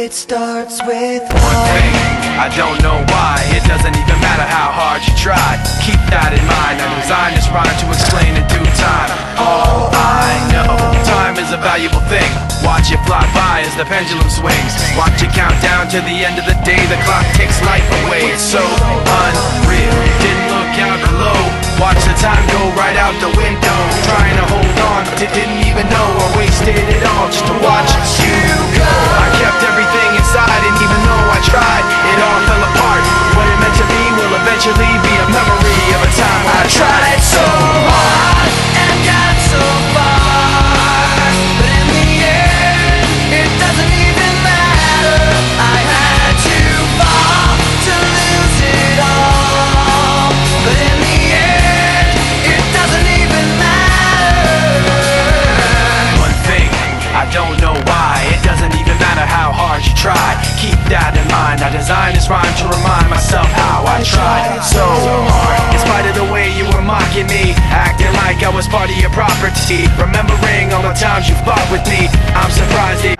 It starts with one thing, I don't know why. It doesn't even matter how hard you try. Keep that in mind. I designed this rhyme to explain in due time. All I know, time is a valuable thing. Watch it fly by as the pendulum swings. Watch it count down to the end of the day. The clock takes life away. It's so unreal. Didn't look out below. Watch the time go right out the window. Trying to hold on, but didn't even know I wasted it all just to watch you go. I kept everything inside, and even though I tried, it all fell apart. What it meant to be will eventually be a memory of a time I tried so hard and got so far, but in the end, it doesn't even matter. I had to fall to lose it all, but in the end, it doesn't even matter. One thing, I don't know why. It doesn't even matter how hard you try. Keep that in mind. I designed this rhyme to remind myself how I tried so hard. In spite of the way you were mocking me, acting like I was part of your property, remembering all the times you fought with me. I'm surprised it